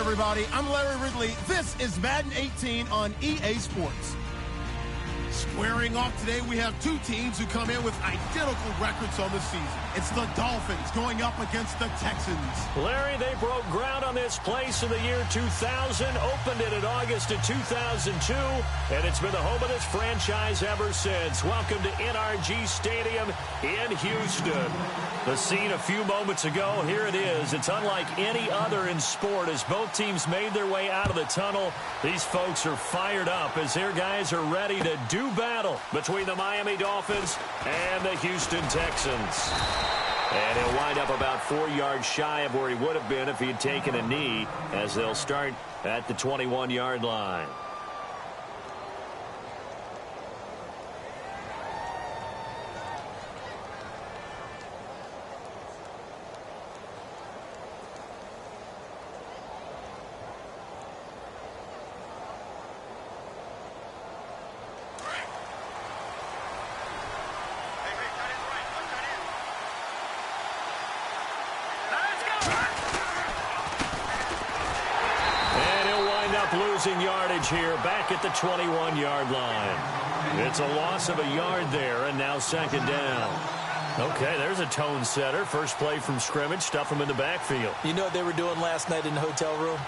everybody. I'm Larry Ridley. This is Madden 18 on EA Sports. Squaring off today, we have two teams who come in with identical records on the season. It's the Dolphins going up against the Texans. Larry, they broke ground on this place in the year 2000, opened it in August of 2002, and it's been the home of this franchise ever since. Welcome to NRG Stadium in Houston. The scene a few moments ago, here it is. It's unlike any other in sport as both teams made their way out of the tunnel. These folks are fired up as their guys are ready to do battle between the Miami Dolphins and the Houston Texans. And he'll wind up about 4 yards shy of where he would have been if he had taken a knee, as they'll start at the 21-yard line. Losing yardage here back at the 21-yard line. It's a loss of a yard there, and now second down. Okay, there's a tone setter. First play from scrimmage, stuff him in the backfield. You know what they were doing last night in the hotel room?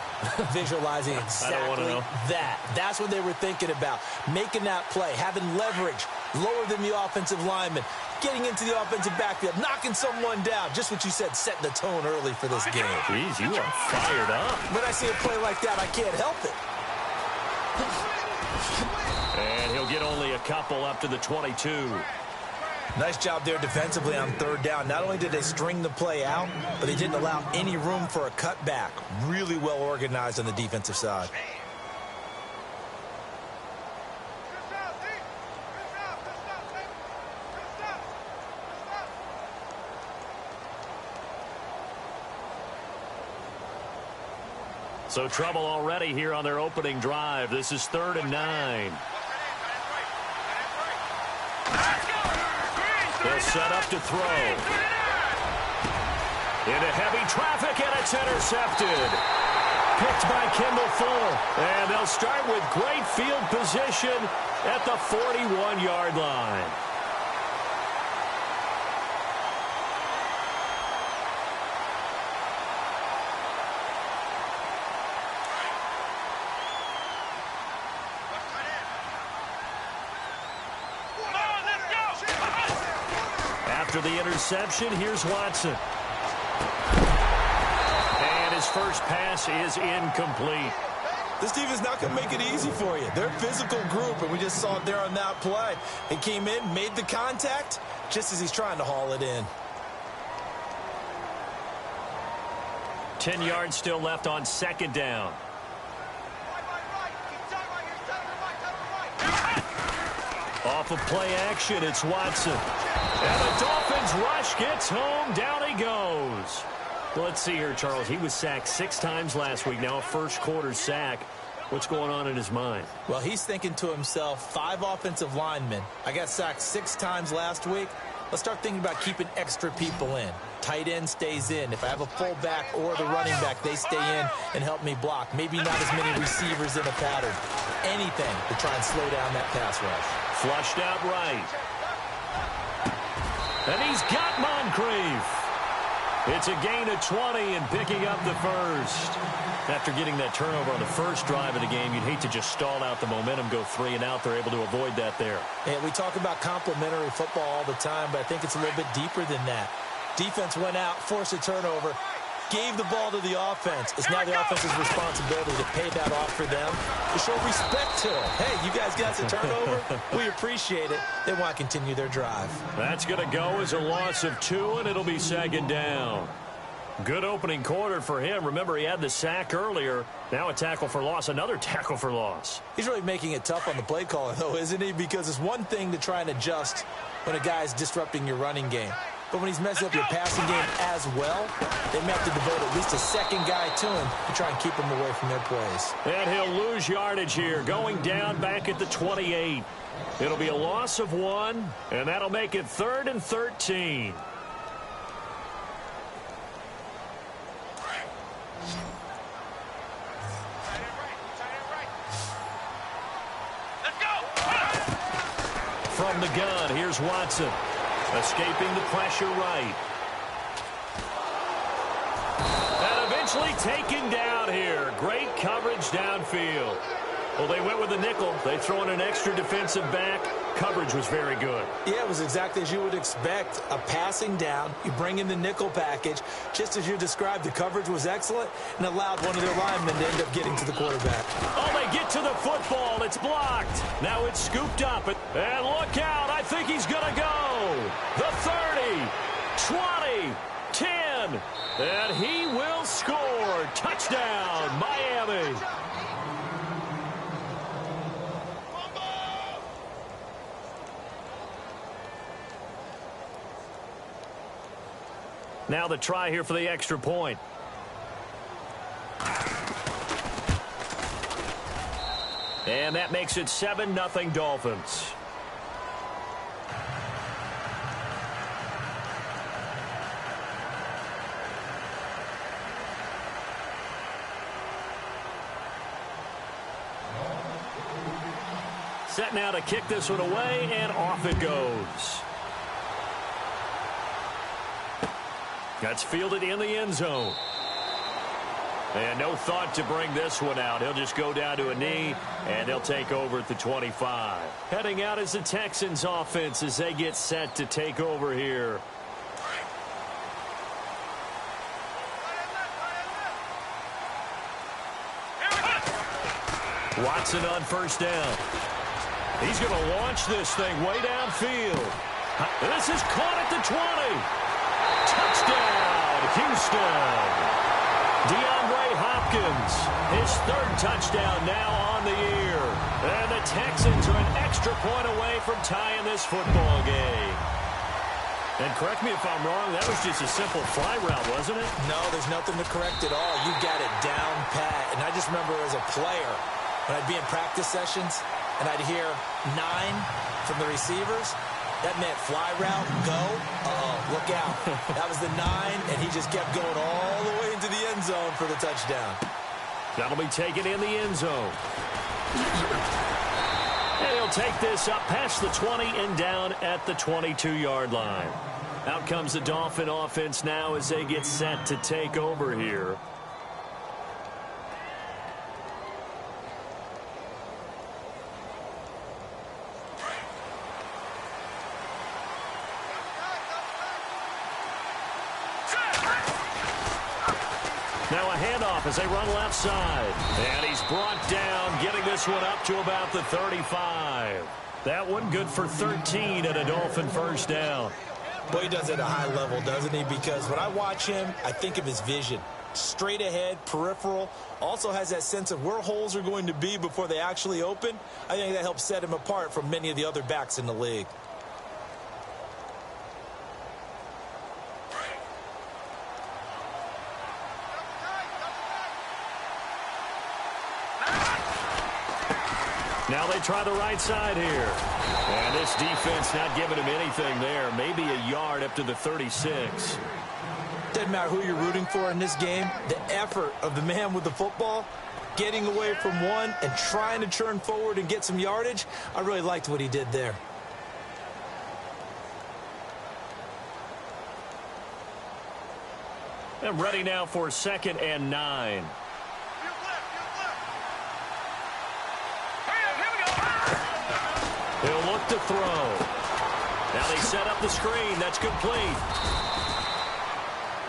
Visualizing exactly that. That's what they were thinking about. Making that play, having leverage, lower than the offensive lineman, getting into the offensive backfield, knocking someone down. Just what you said, setting the tone early for this game. Jeez, you are fired up. When I see a play like that, I can't help it. And he'll get only a couple up to the 22. Nice job there defensively on third down. Not only did they string the play out, but they didn't allow any room for a cutback. Really well organized on the defensive side. So trouble already here on their opening drive. This is 3rd and 9. They'll set up to throw. Into heavy traffic, and it's intercepted. Picked by Kendall Fuller. And they'll start with great field position at the 41-yard line. After the interception, here's Watson. And his first pass is incomplete. This defense not going to make it easy for you. They're a physical group, and we just saw it there on that play. He came in, made the contact, just as he's trying to haul it in. 10 yards still left on second down. Off of play action, it's Watson. And the Dolphins rush gets home. Down he goes. Well, let's see here, Charles. He was sacked 6 times last week. Now a first-quarter sack. What's going on in his mind? Well, he's thinking to himself, 5 offensive linemen. I got sacked 6 times last week. Let's start thinking about keeping extra people in. Tight end stays in. If I have a fullback or the running back, they stay in and help me block. Maybe not as many receivers in a pattern. Anything to try and slow down that pass rush. Flushed out right. And he's got Moncrief. It's a gain of 20 and picking up the first. After getting that turnover on the first drive of the game, you'd hate to just stall out the momentum, go 3 and out. They're able to avoid that there. And we talk about complementary football all the time, but I think it's a little bit deeper than that. Defense went out, forced a turnover, gave the ball to the offense. It's now the offense's responsibility to pay that off for them, to show respect to them. Hey, you guys got the turnover. We appreciate it. They want to continue their drive. That's going to go as a loss of 2, and it'll be second down. Good opening quarter for him. Remember, he had the sack earlier. Now a tackle for loss, another tackle for loss. He's really making it tough on the play caller, though, isn't he? Because it's one thing to try and adjust when a guy's disrupting your running game. But when he's messing up your passing game as well, they may have to devote at least a second guy to him to try and keep him away from their plays. And he'll lose yardage here, going down back at the 28. It'll be a loss of 1, and that'll make it 3rd and 13. from the gun. Here's Watson. Escaping the pressure right. And eventually taken down here. Great coverage downfield. Well, they went with a nickel. They throw in an extra defensive back. Coverage was very good. Yeah, it was exactly as you would expect. A passing down. You bring in the nickel package. Just as you described, the coverage was excellent and allowed one of their linemen to end up getting to the quarterback. Oh, they get to the football. It's blocked. Now it's scooped up. And look out. I think he's going to go. The 30, 20, 10. And he will score. Touchdown, Miami. Now the try here for the extra point. And that makes it 7-0 Dolphins. Set now to kick this one away, and off it goes. That's fielded in the end zone. And no thought to bring this one out. He'll just go down to a knee, and they'll take over at the 25. Heading out is the Texans offense as they get set to take over here. Watson on first down. He's going to launch this thing way downfield. This is caught at the 20. Touchdown, Houston. DeAndre Hopkins, his third touchdown now on the year. And the Texans are an extra point away from tying this football game. And correct me if I'm wrong, that was just a simple fly route, wasn't it? No, there's nothing to correct at all. You got it down pat. And I just remember as a player, when I'd be in practice sessions, and I'd hear 9 from the receivers, that meant fly route, go, look out. That was the 9, and he just kept going all the way into the end zone for the touchdown. That'll be taken in the end zone. And he'll take this up past the 20 and down at the 22-yard line. Out comes the Dolphin offense now as they get set to take over here. Now a handoff as they run left side. And he's brought down, getting this one up to about the 35. That one good for 13 and a Dolphin first down. Boy, he does it at a high level, doesn't he? Because when I watch him, I think of his vision. Straight ahead, peripheral. Also has that sense of where holes are going to be before they actually open. I think that helps set him apart from many of the other backs in the league. Now they try the right side here. And this defense not giving him anything there. Maybe a yard up to the 36. Doesn't matter who you're rooting for in this game. The effort of the man with the football, getting away from one and trying to turn forward and get some yardage. I really liked what he did there. And ready now for 2nd and 9. He'll look to throw. Now they set up the screen. That's complete.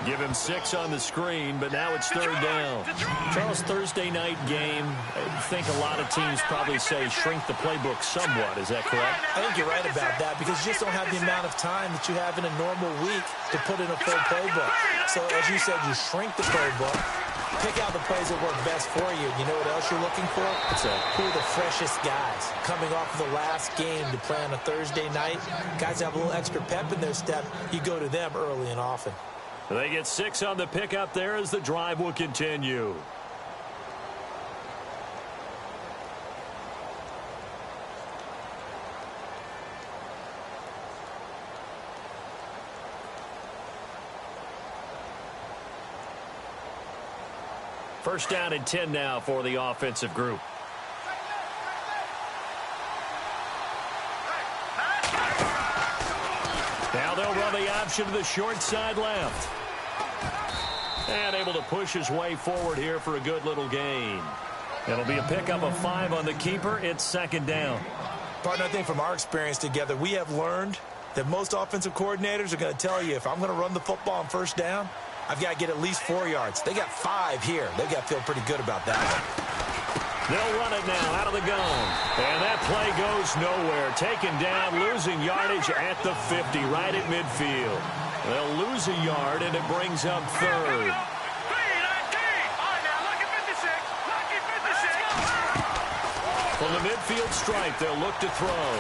Give him 6 on the screen, but now it's 3rd down. Charles, Thursday night game, I think a lot of teams probably say shrink the playbook somewhat. Is that correct? I think you're right about that because you just don't have the amount of time that you have in a normal week to put in a full playbook. So as you said, you shrink the playbook, pick out the plays that work best for you. You know what else you're looking for? What's that? Who are the freshest guys coming off of the last game to play on a Thursday night? Guys have a little extra pep in their step. You go to them early and often. They get 6 on the pickup there as the drive will continue. First down and 10 now for the offensive group. run the option to the short side left. And able to push his way forward here for a good little gain. It'll be a pickup of 5 on the keeper. It's second down. Partner, I think from our experience together, we have learned that most offensive coordinators are going to tell you, if I'm going to run the football on first down, I've got to get at least 4 yards. They got 5 here. They've got to feel pretty good about that one. They'll run it now out of the gun. And that play goes nowhere. Taken down, losing yardage at the 50, right at midfield. They'll lose a yard, and it brings up third. From the midfield stripe, they'll look to throw.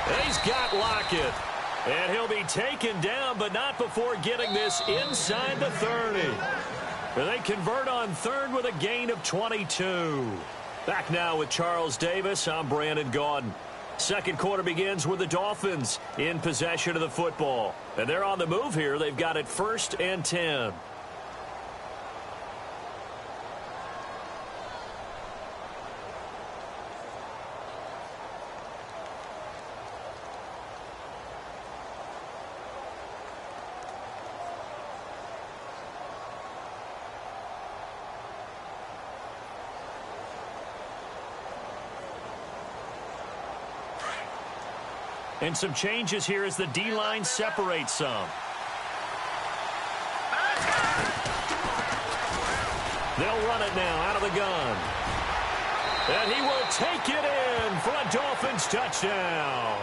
And he's got Lockett. And he'll be taken down, but not before getting this inside the 30. And they convert on third with a gain of 22. Back now with Charles Davis, I'm Brandon Gaudin. Second quarter begins with the Dolphins in possession of the football. And they're on the move here. They've got it 1st and 10. And some changes here as the D-line separates some. They'll run it now out of the gun. And he will take it in for a Dolphins touchdown.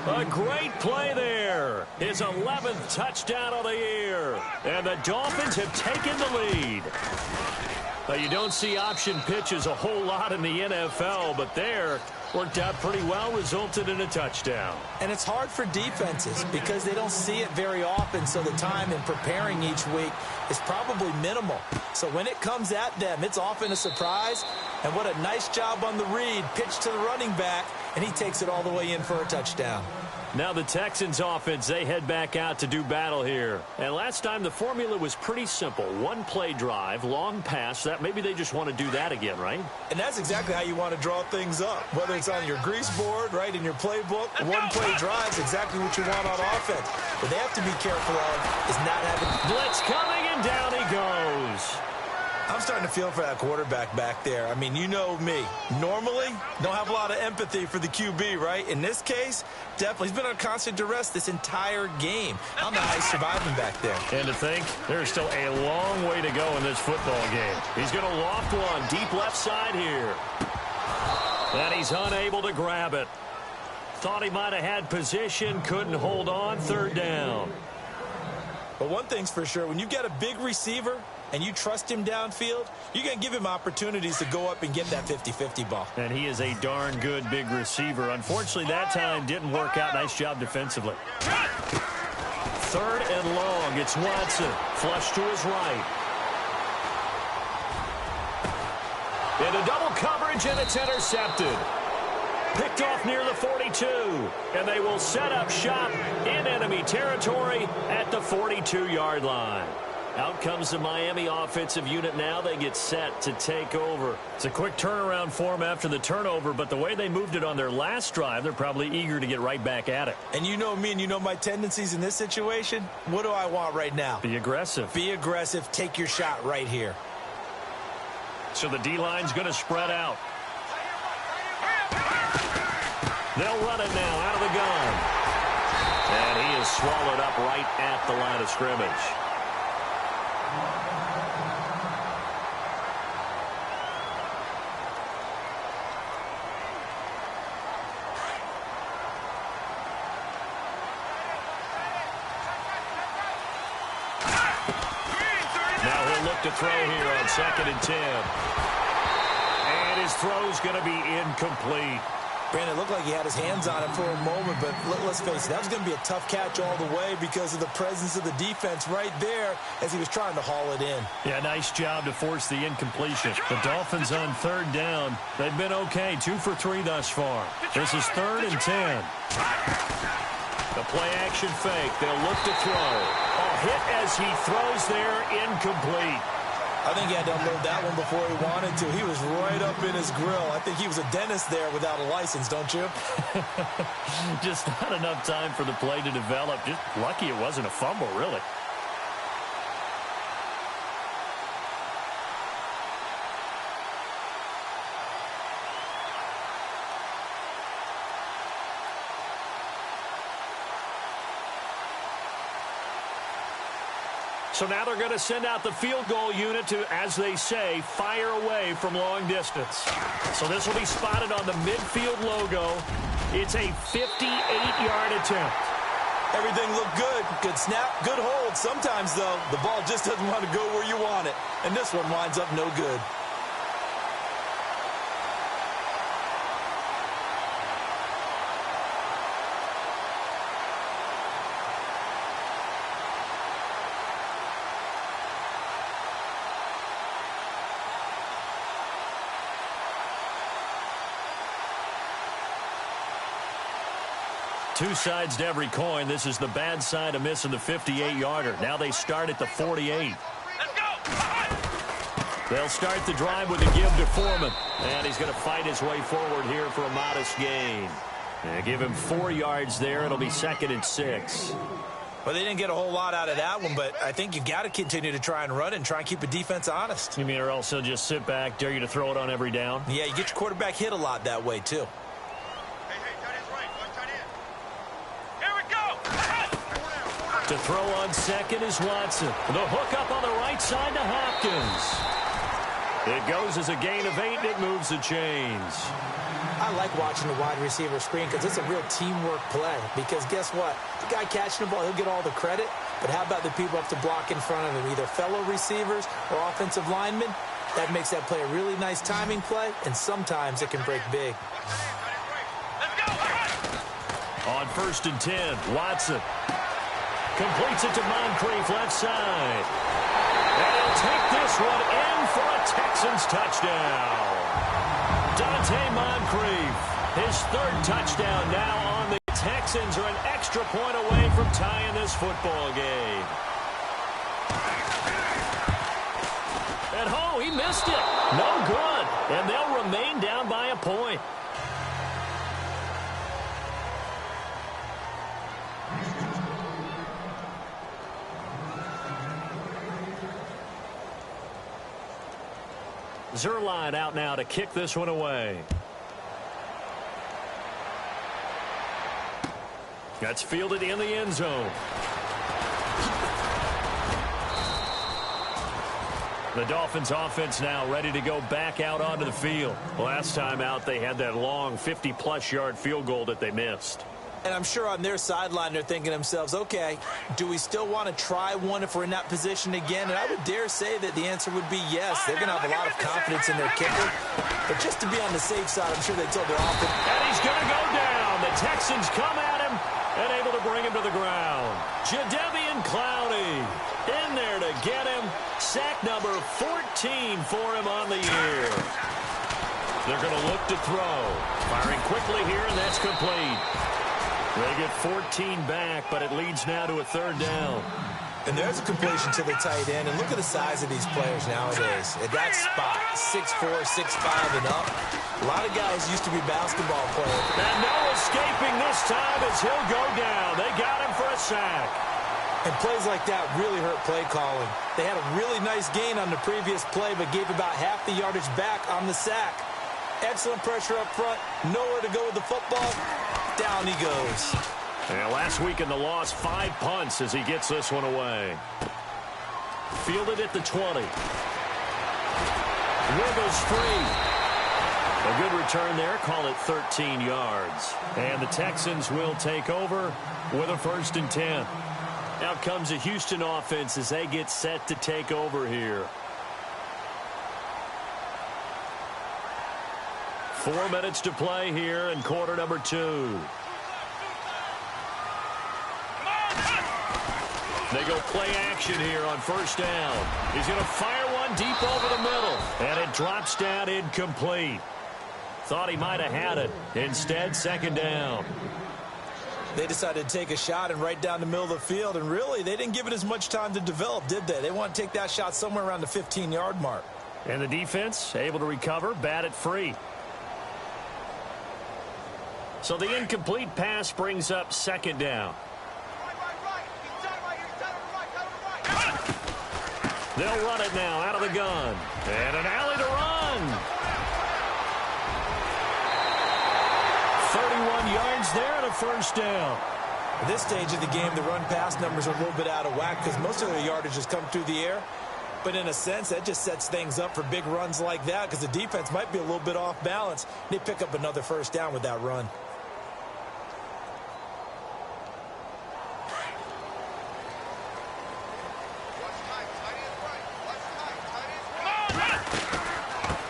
A great play there. His 11th touchdown of the year. And the Dolphins have taken the lead. Now, you don't see option pitches a whole lot in the NFL, but there worked out pretty well, resulted in a touchdown. And it's hard for defenses because they don't see it very often, so the time in preparing each week is probably minimal. So when it comes at them, it's often a surprise. And what a nice job on the read. Pitch to the running back, and he takes it all the way in for a touchdown. Now the Texans offense, they head back out to do battle here. And last time the formula was pretty simple. One play drive, long pass. That maybe they just want to do that again, right? And that's exactly how you want to draw things up. Whether it's on your grease board, right, in your playbook, one play drive is exactly what you want on offense. What they have to be careful of is not having... Blitz coming, and down he goes. I'm starting to feel for that quarterback back there. I mean, you know me. Normally, don't have a lot of empathy for the QB, right? In this case, definitely. He's been on constant duress this entire game. I don't know how he's surviving back there. And to think, there's still a long way to go in this football game. He's going to loft one deep left side here. And he's unable to grab it. Thought he might have had position, couldn't hold on, third down. But one thing's for sure, when you get a big receiver and you trust him downfield, you're going to give him opportunities to go up and get that 50-50 ball. And he is a darn good big receiver. Unfortunately, that time didn't work out. Nice job defensively. Third and long. It's Watson. Flush to his right. Into double coverage, and it's intercepted. Picked off near the 42. And they will set up shop in enemy territory at the 42-yard line. Out comes the Miami offensive unit now. They get set to take over. It's a quick turnaround for them after the turnover, but the way they moved it on their last drive, they're probably eager to get right back at it. And you know me and you know my tendencies in this situation. What do I want right now? Be aggressive. Be aggressive. Take your shot right here. So the D-line's going to spread out. They'll run it now out of the gun. And he is swallowed up right at the line of scrimmage. To throw here on 2nd and 10. And his throw's going to be incomplete. Brandon, it looked like he had his hands on it for a moment, but let's face it, that was going to be a tough catch all the way because of the presence of the defense right there as he was trying to haul it in. Yeah, nice job to force the incompletion. The Dolphins on third down. They've been okay, 2 for 3 thus far. This is 3rd and 10. The play action fake. They'll look to throw. A hit as he throws there, incomplete. I think he had to unload that one before he wanted to. He was right up in his grill. I think he was a dentist there without a license, don't you? Just not enough time for the play to develop. Just lucky it wasn't a fumble, really. So now they're going to send out the field goal unit to, as they say, fire away from long distance. So this will be spotted on the midfield logo. It's a 58-yard attempt. Everything looked good. Good snap, good hold. Sometimes, though, the ball just doesn't want to go where you want it. And this one winds up no good. Two sides to every coin. This is the bad side of missing the 58-yarder. Now they start at the 48. They'll start the drive with a give to Foreman. And he's going to fight his way forward here for a modest gain. Give him 4 yards there. It'll be 2nd and 6. Well, they didn't get a whole lot out of that one, but I think you got to continue to try and run and try and keep the defense honest. You mean or else he'll just sit back, dare you to throw it on every down? Yeah, you get your quarterback hit a lot that way, too. To throw on 2nd is Watson. The hook up on the right side to Hopkins. It goes as a gain of 8, and it moves the chains. I like watching the wide receiver screen because it's a real teamwork play. Because guess what? The guy catching the ball, he'll get all the credit. But how about the people up to block in front of him, either fellow receivers or offensive linemen? That makes that play a really nice timing play, and sometimes it can break big. On 1st and 10, Watson completes it to Moncrief left side. And he'll take this one in for a Texans touchdown. Dante Moncrief, his 3rd touchdown now on the Texans are an extra point away from tying this football game. And oh, he missed it. No good. And they'll remain down by a point. Zerline out now to kick this one away. That's fielded in the end zone. The Dolphins offense now ready to go back out onto the field. Last time out they had that long 50-plus yard field goal that they missed. And I'm sure on their sideline they're thinking to themselves, okay, do we still want to try one if we're in that position again? And I would dare say that the answer would be yes. They're going to have a lot of confidence in their kicker. But just to be on the safe side, I'm sure they told their offense. And he's going to go down. The Texans come at him and able to bring him to the ground. Jadeveon Clowney in there to get him. Sack number 14 for him on the year. They're going to look to throw. Firing quickly here, and that's complete. They get 14 back, but it leads now to a 3rd down. And there's a completion to the tight end. And look at the size of these players nowadays. At that spot, 6'4", 6'5", and up. A lot of guys used to be basketball players. And no escaping this time as he'll go down. They got him for a sack. And plays like that really hurt play calling. They had a really nice gain on the previous play, but gave about half the yardage back on the sack. Excellent pressure up front. Nowhere to go with the football. Down he goes. And last week in the loss, 5 punts as he gets this one away. Fielded at the 20. Wiggles free. A good return there. Call it 13 yards. And the Texans will take over with a 1st and 10. Now comes the Houston offense as they get set to take over here. 4 minutes to play here in quarter number 2. They go play action here on 1st down. He's going to fire one deep over the middle. And it drops down incomplete. Thought he might have had it. Instead, 2nd down. They decided to take a shot and right down the middle of the field, and really, they didn't give it as much time to develop, did they? They want to take that shot somewhere around the 15-yard mark. And the defense able to recover, bat it free. So the incomplete pass brings up second down. They'll run it now out of the gun. And an alley to run. 31 yards there and a first down. At this stage of the game, the run-pass numbers are a little bit out of whack because most of their yardage has come through the air. But in a sense, that just sets things up for big runs like that because the defense might be a little bit off balance. They pick up another first down with that run.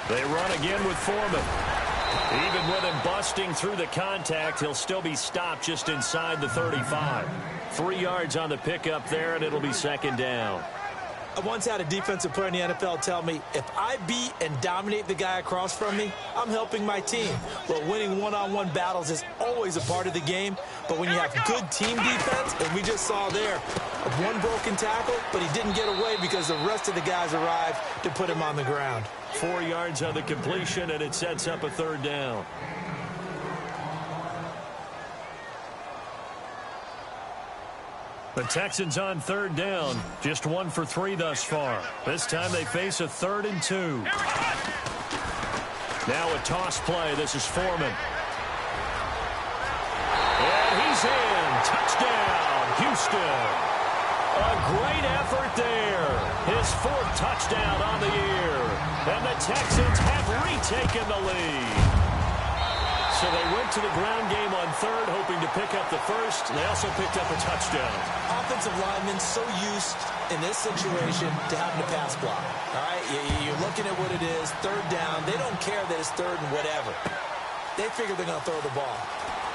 They run again with Foreman. Even with him busting through the contact, he'll still be stopped just inside the 35. 3 yards on the pickup there, and it'll be second down. I once had a defensive player in the NFL tell me, if I beat and dominate the guy across from me, I'm helping my team. Well, winning one-on-one battles is always a part of the game, but when you have good team defense, and we just saw there, one broken tackle, but he didn't get away because the rest of the guys arrived to put him on the ground. 4 yards on the completion, and it sets up a third down. The Texans on third down, just 1 for 3 thus far. This time they face a 3rd and 2. Now a toss play. This is Foreman. And he's in. Touchdown, Houston. A great effort there. His 4th touchdown on the year. And the Texans have retaken the lead. So they went to the ground game on 3rd, hoping to pick up the 1st. They also picked up a touchdown. Offensive linemen so used in this situation to having to pass block. All right, you're looking at what it is, 3rd down. They don't care that it's 3rd and whatever. They figure they're going to throw the ball.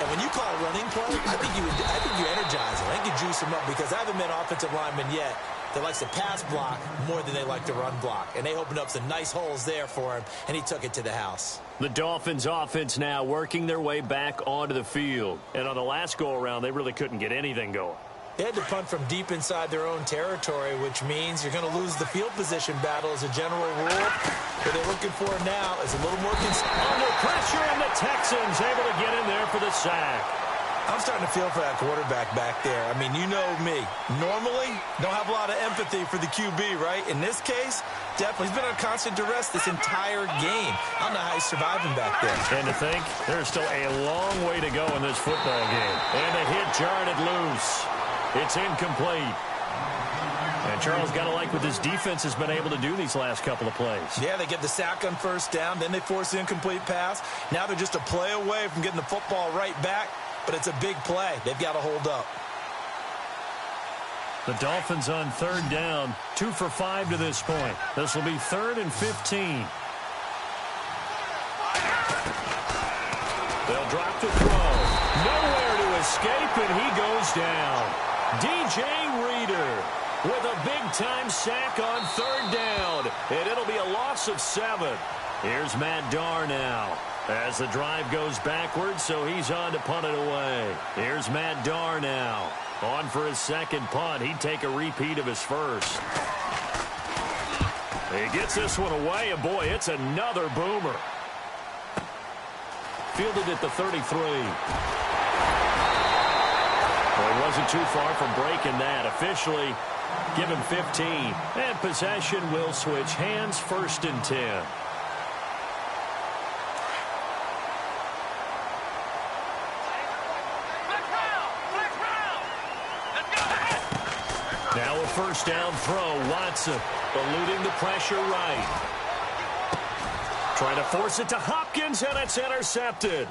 And when you call a running play, I think you energize them. I think you juice them up because I haven't met offensive linemen yet that likes to pass block more than they like to run block. And they opened up some nice holes there for him, and he took it to the house. The Dolphins offense now working their way back onto the field. And on the last go-around, they really couldn't get anything going. They had to punt from deep inside their own territory, which means you're going to lose the field position battle as a general rule. What they're looking for now is a little more under pressure, and the Texans able to get in there for the sack. I'm starting to feel for that quarterback back there. I mean, you know me. Normally, don't have a lot of empathy for the QB, right? In this case, definitely. He's been on constant duress this entire game. I don't know how he's surviving back there. And to think, there's still a long way to go in this football game. And the hit jarred it loose. It's incomplete. And Charles got to like what this defense has been able to do these last couple of plays. Yeah, they get the sack on 1st down, then they force the incomplete pass. Now they're just a play away from getting the football right back. But it's a big play. They've got to hold up. The Dolphins on 3rd down, 2 for 5 to this point. This will be 3rd and 15. They'll drop the throw. Nowhere to escape, and he goes down. DJ Reader with a big-time sack on 3rd down. And it'll be a loss of 7. Here's Matt Darr now. As the drive goes backwards, so he's on to punt it away. Here's Matt Darr now. On for his 2nd punt. He'd take a repeat of his 1st. He gets this one away, and boy, it's another boomer. Fielded at the 33. Well, he wasn't too far from breaking that. Officially, give him 15. And possession will switch hands, 1st and 10. Now a 1st down throw. Watson eluding the pressure right. Trying to force it to Hopkins, and it's intercepted.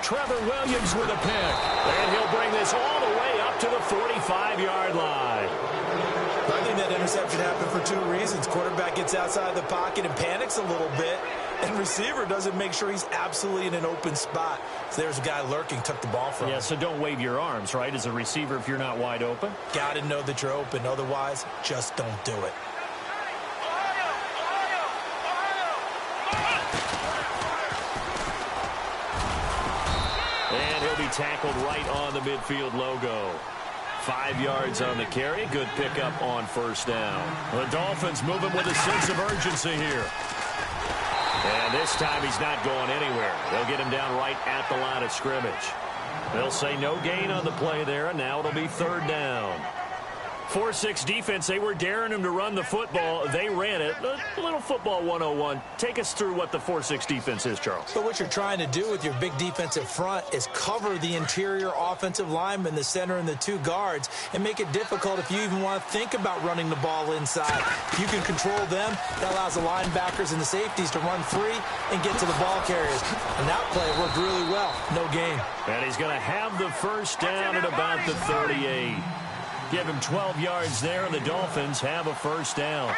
Trevor Williams with a pick. And he'll bring this all the way up to the 45-yard line. I think that interception happened for 2 reasons. Quarterback gets outside the pocket and panics a little bit. And receiver doesn't make sure he's absolutely in an open spot. So there's a guy lurking, took the ball from him. Yeah, so don't wave your arms, right, as a receiver if you're not wide open. Got to know that you're open. Otherwise, just don't do it. And he'll be tackled right on the midfield logo. 5 yards on the carry. Good pickup on first down. The Dolphins moving with a sense of urgency here. And this time he's not going anywhere. They'll get him down right at the line of scrimmage. They'll say no gain on the play there, and now it'll be third down. 4-6 defense, they were daring him to run the football. They ran it. A little football 101. Take us through what the 4-6 defense is, Charles. So what you're trying to do with your big defensive front is cover the interior offensive linemen, the center and the 2 guards, and make it difficult if you even want to think about running the ball inside. If you can control them, that allows the linebackers and the safeties to run free and get to the ball carriers. And that play worked really well. No gain. And he's going to have the first down at about the 38. Give him 12 yards there, and the Dolphins have a first down.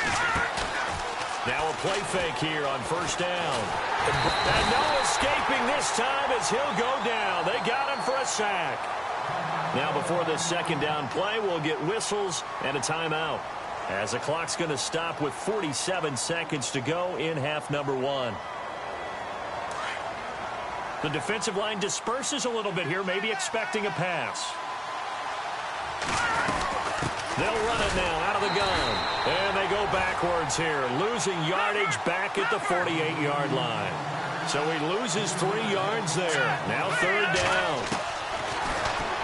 Now a play fake here on first down. And no escaping this time as he'll go down. They got him for a sack. Now before this second down play, we'll get whistles and a timeout, as the clock's going to stop with 47 seconds to go in half number 1. The defensive line disperses a little bit here, maybe expecting a pass. They'll run it now out of the gun. And they go backwards here, losing yardage back at the 48-yard line. So he loses 3 yards there. Now third down.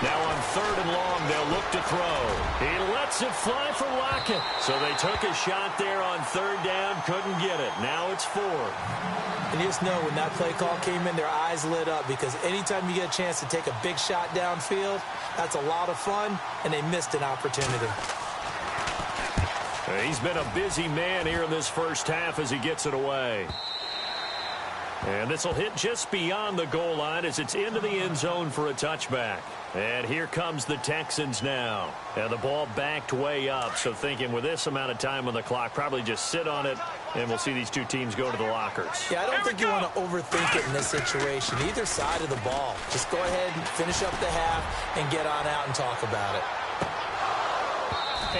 Now on third and long, they'll look to throw. He lets it fly for Lockett. So they took a shot there on third down, couldn't get it. Now it's 4. And you just know when that play call came in, their eyes lit up, because anytime you get a chance to take a big shot downfield, that's a lot of fun, and they missed an opportunity. He's been a busy man here in this first half as he gets it away. And this will hit just beyond the goal line as it's into the end zone for a touchback. And here comes the Texans now. And the ball backed way up, so thinking with this amount of time on the clock, probably just sit on it, and we'll see these two teams go to the lockers. Yeah, I don't think you want to overthink it in this situation. Either side of the ball. Just go ahead and finish up the half and get on out and talk about it.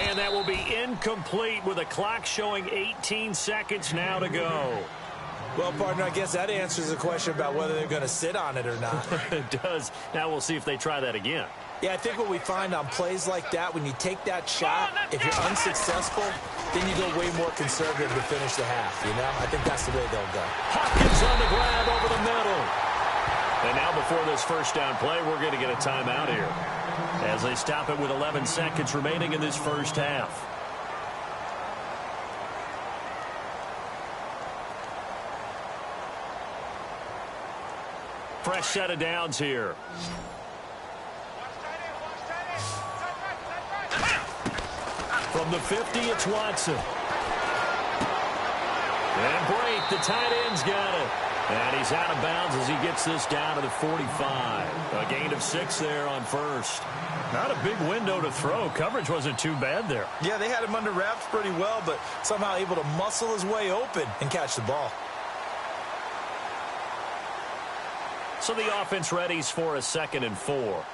And that will be incomplete with a clock showing 18 seconds now to go. Well, partner, I guess that answers the question about whether they're going to sit on it or not. It does. Now we'll see if they try that again. Yeah, I think what we find on plays like that, when you take that shot, if you're unsuccessful, then you go way more conservative to finish the half, you know? I think that's the way they'll go. Hopkins on the grab over the middle. And now before this first down play, we're going to get a timeout here, as they stop it with 11 seconds remaining in this first half. Fresh set of downs here. From the 50, it's Watson. And break, the tight end's got it. And he's out of bounds as he gets this down to the 45. A gain of 6 there on first. Not a big window to throw. Coverage wasn't too bad there. Yeah, they had him under wraps pretty well, but somehow able to muscle his way open and catch the ball. So the offense readies for a 2nd and 4.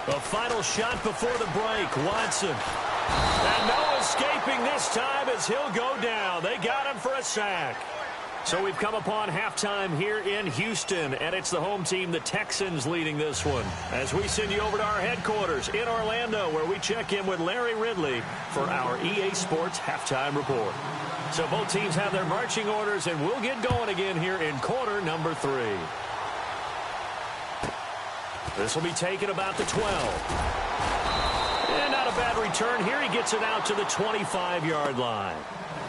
A final shot before the break. Watson. And no escaping this time as he'll go down. They got him for a sack. So we've come upon halftime here in Houston, and it's the home team, the Texans, leading this one, as we send you over to our headquarters in Orlando, where we check in with Larry Ridley for our EA Sports Halftime Report. So both teams have their marching orders, and we'll get going again here in quarter number 3. This will be taken about the 12. And not a bad return here. He gets it out to the 25-yard line.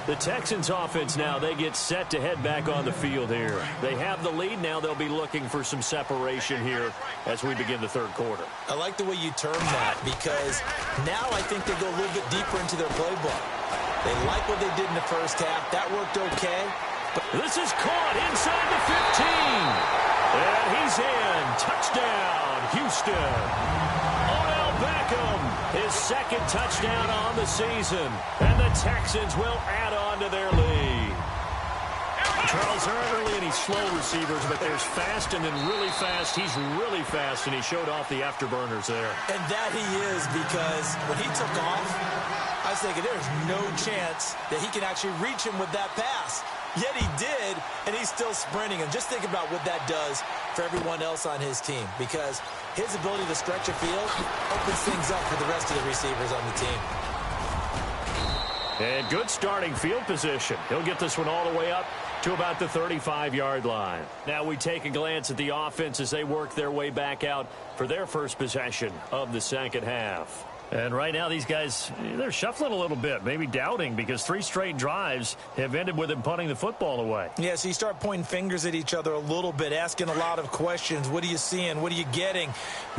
The Texans offense now, they get set to head back on the field here. They have the lead. Now they'll be looking for some separation here as we begin the third quarter. I like the way you term that, because now I think they go a little bit deeper into their playbook. They like what they did in the first half. That worked okay. But this is caught inside the 15. And he's in. Touchdown, Houston. Odell Beckham, his 2nd touchdown on the season. And the Texans will add on to their lead. Charles, there aren't really any slow receivers, but there's fast and then really fast. He's really fast, and he showed off the afterburners there. And that he is, because when he took off, I was thinking there's no chance that he can actually reach him with that pass. Yet he did, and he's still sprinting. And just think about what that does for everyone else on his team, because his ability to stretch a field opens things up for the rest of the receivers on the team. And good starting field position. He'll get this one all the way up to about the 35-yard line. Now we take a glance at the offense as they work their way back out for their first possession of the second half. And right now these guys, they're shuffling a little bit, maybe doubting, because 3 straight drives have ended with them punting the football away. Yeah, so you start pointing fingers at each other a little bit, asking a lot of questions. What are you seeing? What are you getting?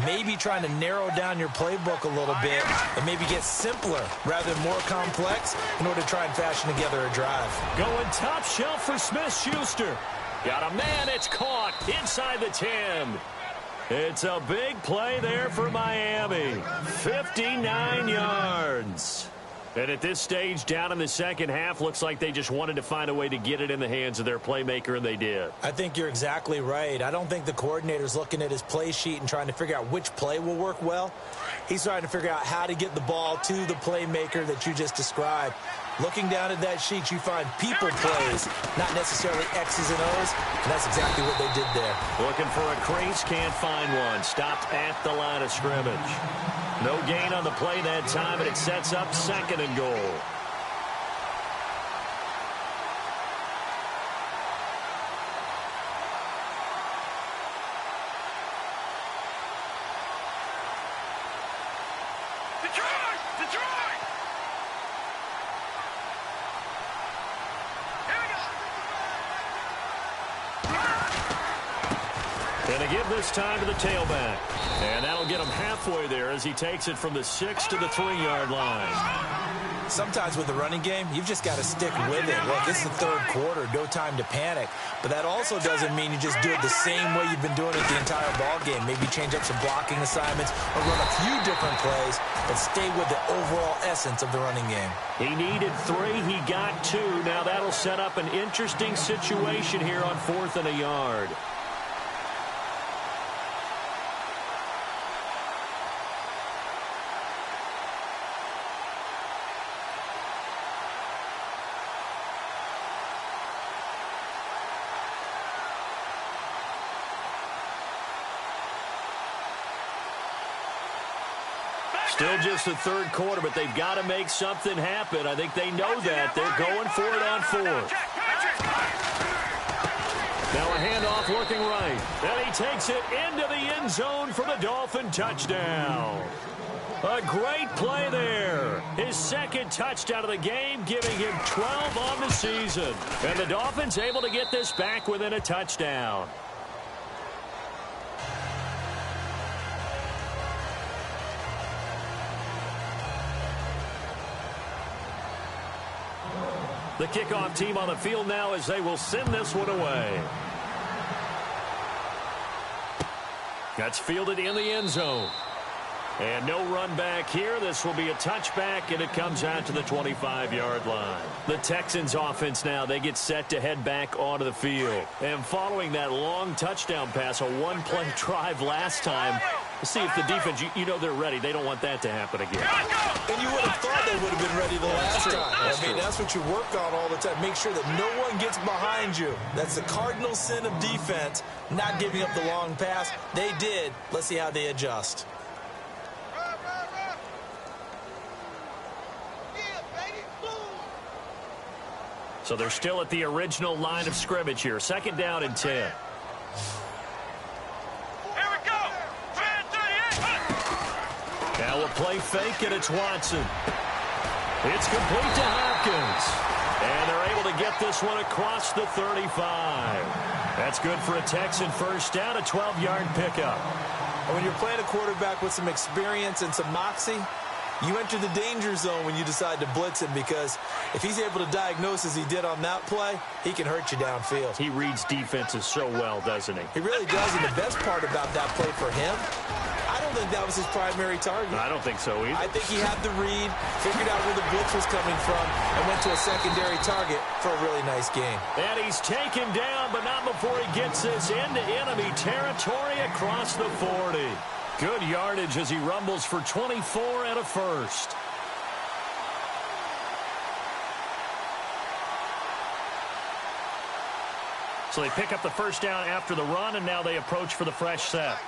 Maybe trying to narrow down your playbook a little bit and maybe get simpler rather than more complex in order to try and fashion together a drive. Going top shelf for Smith-Schuster. Got a man, it's caught inside the 10. It's a big play there for Miami. 59 yards. And at this stage, down in the second half, looks like they just wanted to find a way to get it in the hands of their playmaker, and they did. I think you're exactly right. I don't think the coordinator's looking at his play sheet and trying to figure out which play will work well. He's trying to figure out how to get the ball to the playmaker that you just described. Looking down at that sheet, you find people plays, not necessarily X's and O's, and that's exactly what they did there. Looking for a crease, can't find one. Stopped at the line of scrimmage. No gain on the play that time, and it sets up 2nd and goal. And they give this time to the tailback. And that'll get him halfway there as he takes it from the 6 to the 3-yard line. Sometimes with the running game, you've just got to stick with it. Look, it's the 3rd quarter, no time to panic. But that also doesn't mean you just do it the same way you've been doing it the entire ball game. Maybe change up some blocking assignments or run a few different plays, but stay with the overall essence of the running game. He needed 3. He got 2. Now that'll set up an interesting situation here on 4th and a yard. Still just the 3rd quarter, but they've got to make something happen. I think they know that. They're going for it on 4th. Now a handoff looking right. And he takes it into the end zone for the Dolphin touchdown. A great play there. His 2nd touchdown of the game, giving him 12 on the season. And the Dolphins able to get this back within a touchdown. The kickoff team on the field now as they will send this one away. That's fielded in the end zone. And no run back here. This will be a touchback, and it comes out to the 25-yard line. The Texans offense now, they get set to head back onto the field. And following that long touchdown pass, a one-play drive last time, let's see if the defense, you know they're ready. They don't want that to happen again. And you would have thought they would have been ready the last time. That's what you work on all the time. Make sure that no one gets behind you. That's the cardinal sin of defense, not giving up the long pass. They did. Let's see how they adjust. So they're still at the original line of scrimmage here. 2nd down and 10. Here we go. Now a play fake, and it's Watson. It's complete to Hopkins. And they're able to get this one across the 35. That's good for a Texan first down, a 12-yard pickup. And when you're playing a quarterback with some experience and some moxie, you enter the danger zone when you decide to blitz him, because if he's able to diagnose as he did on that play, he can hurt you downfield. He reads defenses so well, doesn't he? He really does, and the best part about that play for him, I don't think that was his primary target. I don't think so either. I think he had the read, figured out where the blitz was coming from, and went to a secondary target for a really nice gain. And he's taken down, but not before he gets this into enemy territory across the 40. Good yardage as he rumbles for 24 and a first. So they pick up the first down after the run, and now they approach for the fresh set.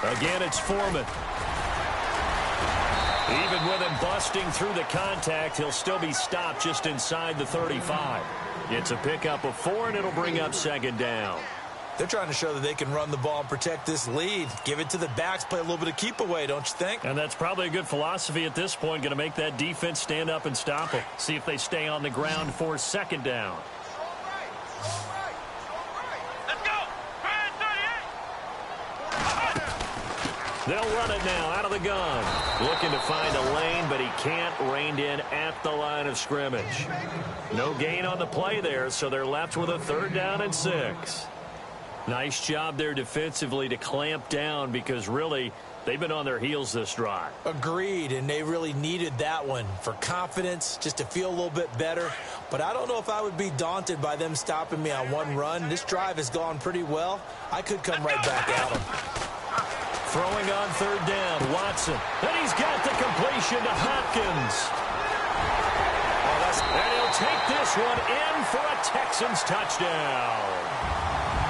Again, it's Foreman. Even with him busting through the contact, he'll still be stopped just inside the 35. It's a pickup of 4, and it'll bring up second down. They're trying to show that they can run the ball and protect this lead. Give it to the backs, play a little bit of keep away, don't you think? And that's probably a good philosophy at this point, going to make that defense stand up and stop them. See if they stay on the ground for second down. They'll run it now out of the gun. Looking to find a lane, but he can't. Reined in at the line of scrimmage. No gain on the play there, so they're left with a 3rd down and 6. Nice job there defensively to clamp down because really they've been on their heels this drive. Agreed, and they really needed that one for confidence, just to feel a little bit better. But I don't know if I would be daunted by them stopping me on one run. This drive has gone pretty well. I could come right back at them. Throwing on 3rd down, Watson. And he's got the completion to Hopkins. And he'll take this one in for a Texans touchdown.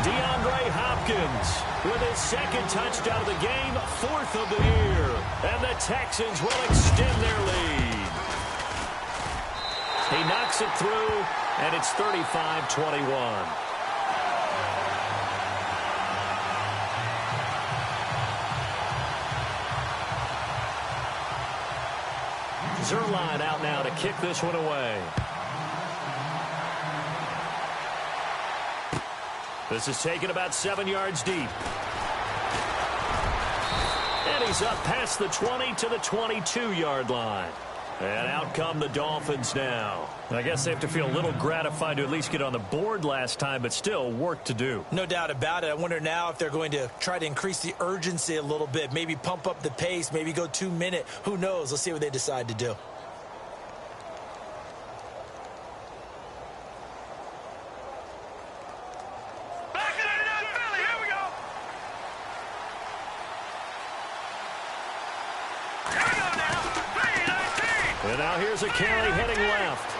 DeAndre Hopkins with his 2nd touchdown of the game, 4th of the year. And the Texans will extend their lead. He knocks it through, and it's 35-21. Zerline out now to kick this one away. This is taken about 7 yards deep. And he's up past the 20 to the 22-yard line. And out come the Dolphins now. I guess they have to feel a little gratified to at least get on the board last time, but still work to do. No doubt about it. I wonder now if they're going to try to increase the urgency a little bit, maybe pump up the pace, maybe go 2-minute. Who knows? Let's see what they decide to do. And now here's a carry heading left.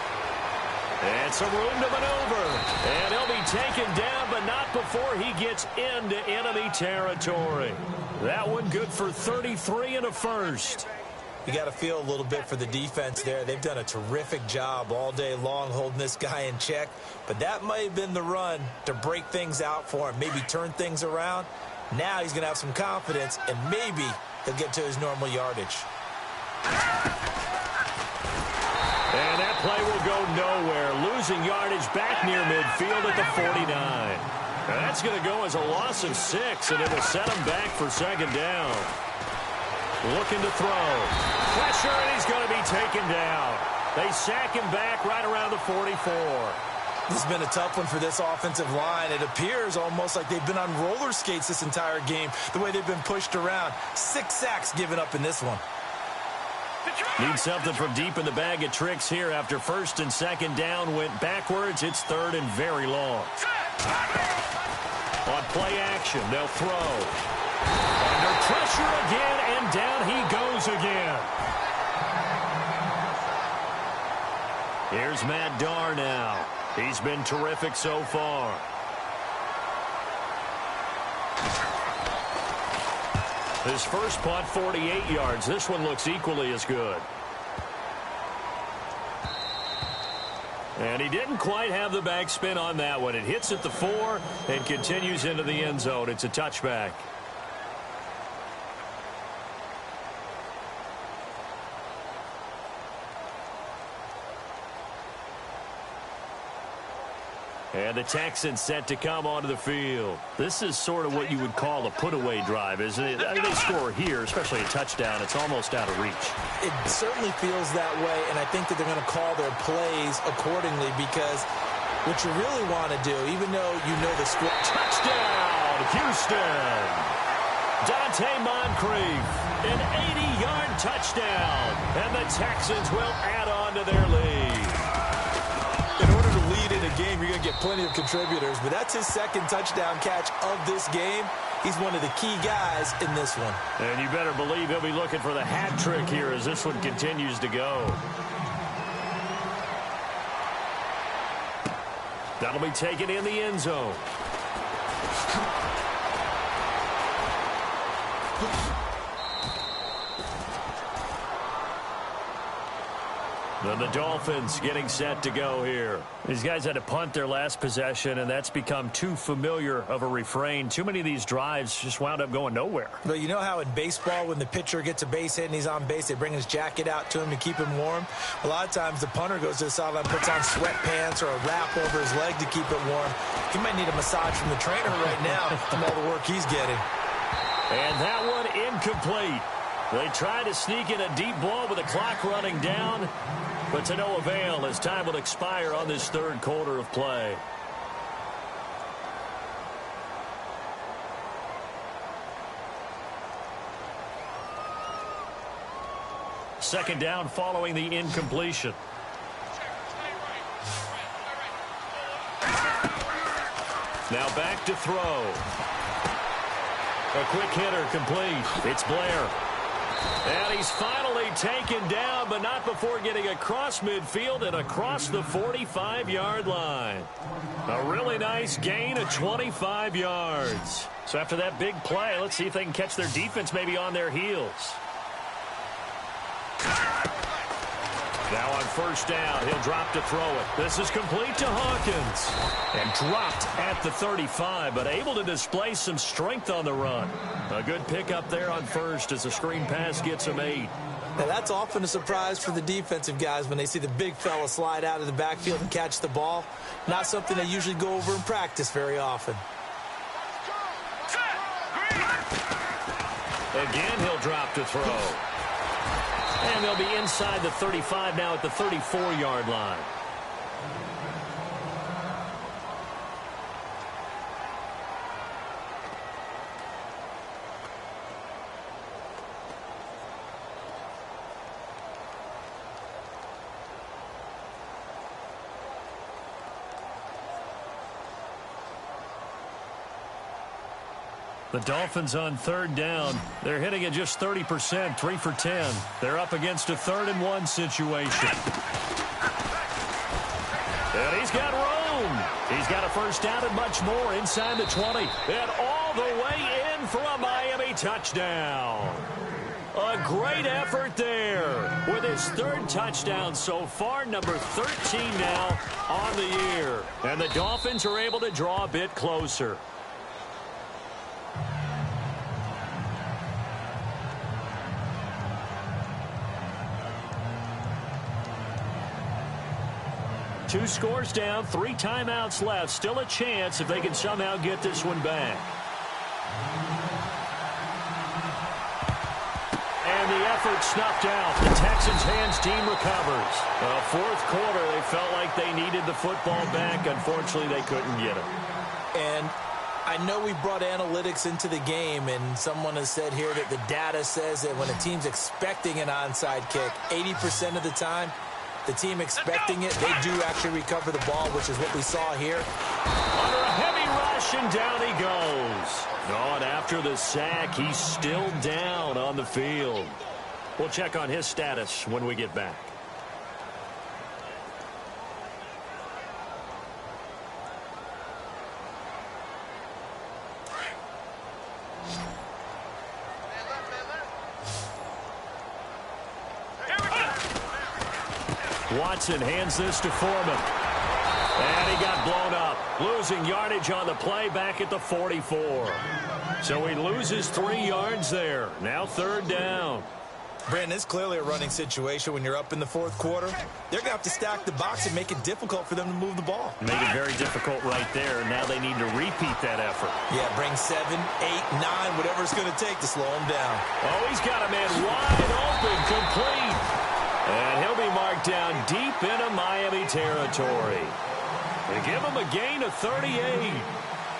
And some room to maneuver. And he'll be taken down, but not before he gets into enemy territory. That one good for 33 and a first. You got to feel a little bit for the defense there. They've done a terrific job all day long holding this guy in check. But that might have been the run to break things out for him, maybe turn things around. Now he's going to have some confidence, and maybe he'll get to his normal yardage. And that play will go nowhere. Losing yardage back near midfield at the 49. That's going to go as a loss of 6, and it'll set him back for second down. Looking to throw. Pressure, and he's going to be taken down. They sack him back right around the 44. This has been a tough one for this offensive line. It appears almost like they've been on roller skates this entire game, the way they've been pushed around. 6 sacks given up in this one. Need something from deep in the bag of tricks here after 1st and 2nd down went backwards. It's 3rd and very long. On play action, they'll throw. Under pressure again, and down he goes again. Here's Matt Darr now. He's been terrific so far. His first punt, 48 yards. This one looks equally as good. And he didn't quite have the backspin on that one. It hits at the 4 and continues into the end zone. It's a touchback. And the Texans set to come onto the field. This is sort of what you would call a put-away drive, isn't it? I mean, they score here, especially a touchdown. It's almost out of reach. It certainly feels that way, and I think that they're going to call their plays accordingly because what you really want to do, even though you know the score. Touchdown, Houston! Dante Moncrief, an 80-yard touchdown, and the Texans will add on to their lead. In order to lead in a game, you're going to get plenty of contributors, but that's his second touchdown catch of this game. He's one of the key guys in this one. And you better believe he'll be looking for the hat trick here as this one continues to go. That'll be taken in the end zone. Then the Dolphins getting set to go here. These guys had to punt their last possession, and that's become too familiar of a refrain. Too many of these drives just wound up going nowhere. But you know how in baseball, when the pitcher gets a base hit and he's on base, they bring his jacket out to him to keep him warm? A lot of times the punter goes to the sideline, puts on sweatpants or a wrap over his leg to keep it warm. He might need a massage from the trainer right now from all the work he's getting. And that one incomplete. They try to sneak in a deep ball with the clock running down, but to no avail as time will expire on this third quarter of play. Second down following the incompletion. Now back to throw. A quick hitter complete. It's Blair. And he's finally taken down, but not before getting across midfield and across the 45-yard line. A really nice gain of 25 yards. So after that big play, let's see if they can catch their defense maybe on their heels. Now on first down, he'll drop to throw it. This is complete to Hawkins. And dropped at the 35, but able to display some strength on the run. A good pickup there on first as the screen pass gets him 8. Now that's often a surprise for the defensive guys when they see the big fella slide out of the backfield and catch the ball. Not something they usually go over in practice very often. Again, he'll drop to throw. And they'll be inside the 35 now at the 34-yard line. The Dolphins on third down. They're hitting at just 30%, 3 for 10. They're up against a 3rd-and-1 situation. And he's got room. He's got a first down and much more inside the 20. And all the way in for a Miami touchdown. A great effort there with his 3rd touchdown so far, number 13 now on the year. And the Dolphins are able to draw a bit closer. Two scores down, 3 timeouts left. Still a chance if they can somehow get this one back. And the effort snuffed out. The Texans' hands team recovers. Fourth quarter, they felt like they needed the football back. Unfortunately, they couldn't get it. And I know we brought analytics into the game, and someone has said here that the data says that when a team's expecting an onside kick, 80% of the time, the team expecting it, they do actually recover the ball, which is what we saw here. Under a heavy rush, and down he goes. And after the sack, he's still down on the field. We'll check on his status when we get back. Watson hands this to Foreman. And he got blown up. Losing yardage on the play back at the 44. So he loses 3 yards there. Now 3rd down. Brandon, it's clearly a running situation when you're up in the 4th quarter. They're going to have to stack the box and make it difficult for them to move the ball. Made it very difficult right there. Now they need to repeat that effort. Yeah, bring 7, 8, 9, whatever it's going to take to slow him down. Oh, he's got a man wide open, complete. And he'll be marked down deep into Miami territory. They give him a gain of 38.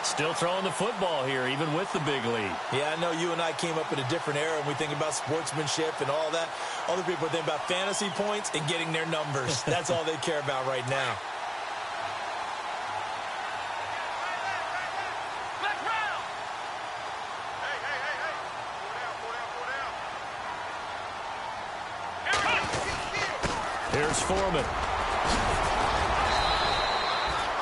Still throwing the football here, even with the big lead. Yeah, I know you and I came up in a different era and we think about sportsmanship and all that. Other people think about fantasy points and getting their numbers. That's all they care about right now. Here's Foreman.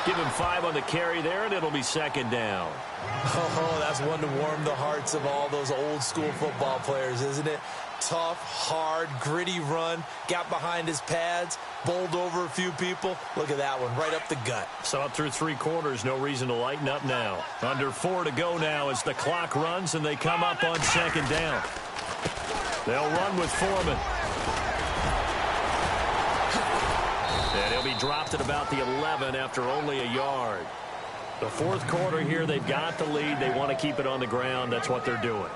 Give him 5 on the carry there, and it'll be second down. Oh, that's one to warm the hearts of all those old-school football players, isn't it? Tough, hard, gritty run, got behind his pads, bowled over a few people. Look at that one, right up the gut. So up through 3 quarters, no reason to lighten up now. Under 4 to go now as the clock runs, and they come up on second down. They'll run with Foreman. And he'll be dropped at about the 11 after only a yard. The fourth quarter here, they've got the lead. They want to keep it on the ground. That's what they're doing.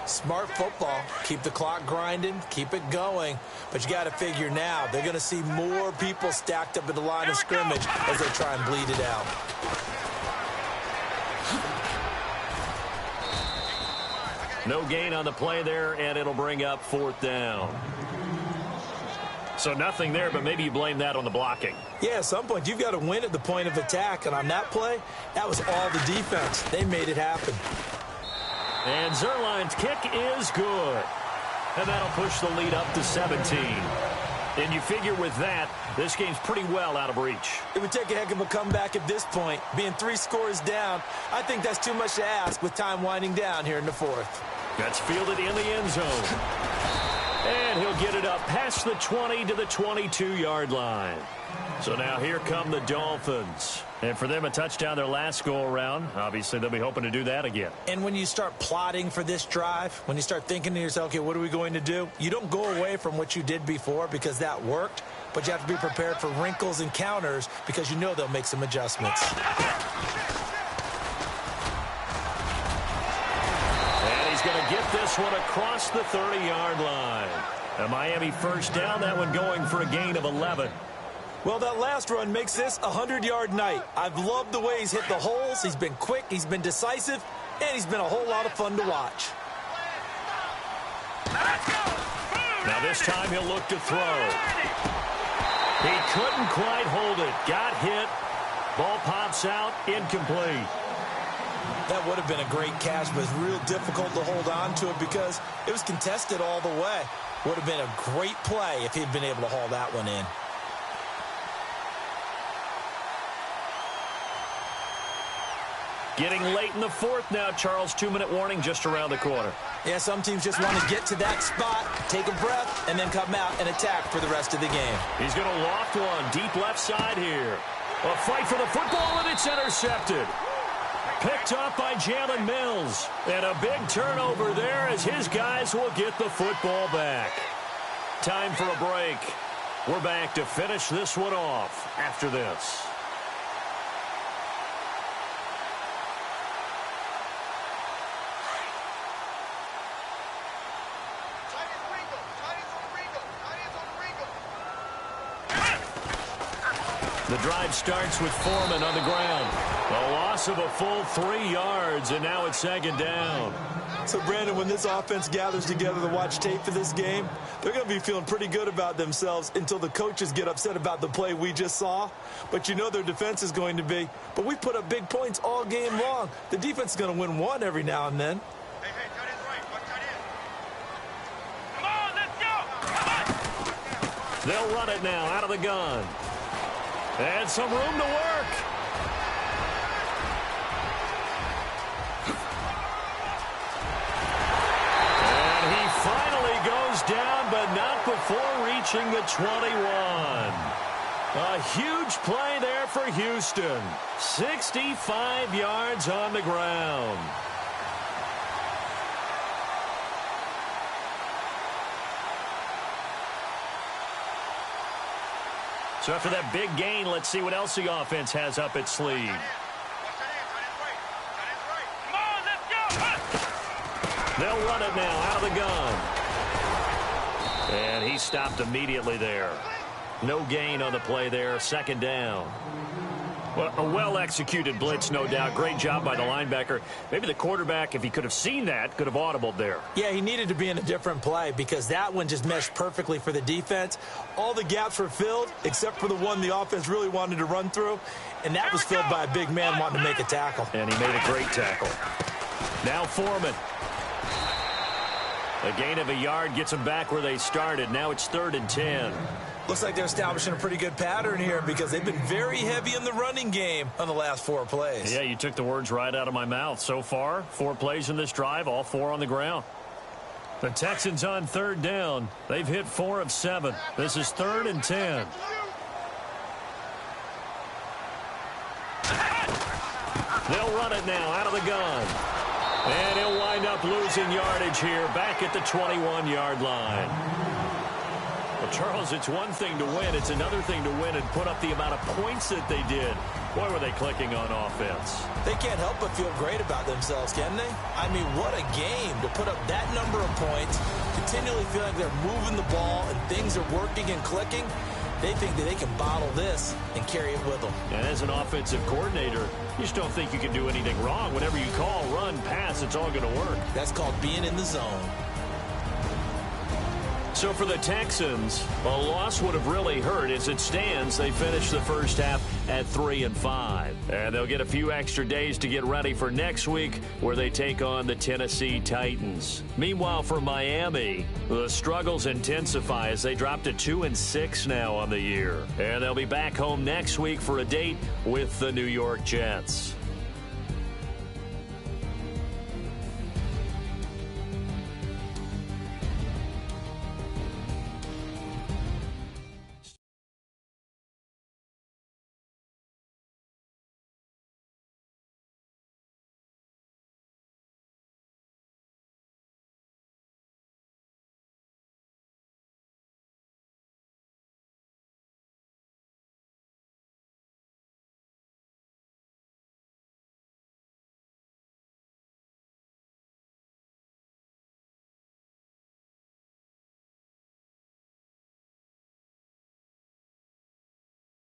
Smart football. Keep the clock grinding. Keep it going. But you got to figure now, they're going to see more people stacked up at the line of scrimmage as they try and bleed it out. No gain on the play there, and it'll bring up 4th down. So nothing there, but maybe you blame that on the blocking. Yeah, at some point, you've got to win at the point of attack. And on that play, that was all the defense. They made it happen. And Zerline's kick is good. And that'll push the lead up to 17. And you figure with that, this game's pretty well out of reach. It would take a heck of a comeback at this point. Being 3 scores down, I think that's too much to ask with time winding down here in the 4th. That's fielded in the end zone. And he'll get it up past the 20 to the 22-yard line. So now here come the Dolphins. And for them, a touchdown their last go-around. Obviously, they'll be hoping to do that again. And when you start plotting for this drive, when you start thinking to yourself, okay, what are we going to do? You don't go away from what you did before because that worked, but you have to be prepared for wrinkles and counters because you know they'll make some adjustments. And he's going to get this one across the 30-yard line. A Miami first down, that one going for a gain of 11. Well, that last run makes this a 100-yard night. I've loved the way he's hit the holes. He's been quick, he's been decisive, and he's been a whole lot of fun to watch. Now this time he'll look to throw. He couldn't quite hold it. Got hit. Ball pops out. Incomplete. That would have been a great catch, but it's real difficult to hold on to it because it was contested all the way. Would have been a great play if he'd been able to haul that one in. Getting late in the 4th now, Charles. 2-minute warning just around the corner. Yeah, some teams just want to get to that spot, take a breath, and then come out and attack for the rest of the game. He's going to loft one deep left side here. A fight for the football, and it's intercepted. Picked up by Jalen Mills. And a big turnover there as his guys will get the football back. Time for a break. We're back to finish this one off after this. The drive starts with Foreman on the ground. A loss of a full 3 yards, and now it's second down. So, Brandon, when this offense gathers together to watch tape for this game, they're going to be feeling pretty good about themselves until the coaches get upset about the play we just saw. But you know their defense is going to be. But we put up big points all game long. The defense is going to win one every now and then. Hey, tight end's right. Watch tight end. Come on, let's go. Come on. They'll run it now out of the gun. And some room to work. And he finally goes down, but not before reaching the 21. A huge play there for Houston. 65 yards on the ground. So after that big gain, let's see what else the offense has up its sleeve. They'll run it now out of the gun. And he stopped immediately there. No gain on the play there. Second down. Well, a well-executed blitz, no doubt. Great job by the linebacker. Maybe the quarterback, if he could have seen that, could have audibled there. Yeah, he needed to be in a different play because that one just meshed perfectly for the defense. All the gaps were filled except for the one the offense really wanted to run through, and that was filled by a big man wanting to make a tackle. And he made a great tackle. Now Foreman. A gain of a yard gets them back where they started. Now it's 3rd and 10. Looks like they're establishing a pretty good pattern here because they've been very heavy in the running game on the last 4 plays. Yeah, you took the words right out of my mouth. So far, 4 plays in this drive, all 4 on the ground. The Texans on 3rd down. They've hit 4 of 7. This is 3rd and 10. They'll run it now out of the gun. And he'll wind up losing yardage here back at the 21-yard line. Well, Charles, it's one thing to win. It's another thing to win and put up the amount of points that they did. Boy, were they clicking on offense. They can't help but feel great about themselves, can they? I mean, what a game to put up that number of points, continually feel like they're moving the ball and things are working and clicking. They think that they can bottle this and carry it with them. And as an offensive coordinator, you just don't think you can do anything wrong. Whenever you call, run, pass, it's all going to work. That's called being in the zone. So for the Texans, a loss would have really hurt. As it stands, they finished the first half at 3-5. And they'll get a few extra days to get ready for next week, where they take on the Tennessee Titans. Meanwhile, for Miami, the struggles intensify as they drop to 2-6 now on the year. And they'll be back home next week for a date with the New York Jets.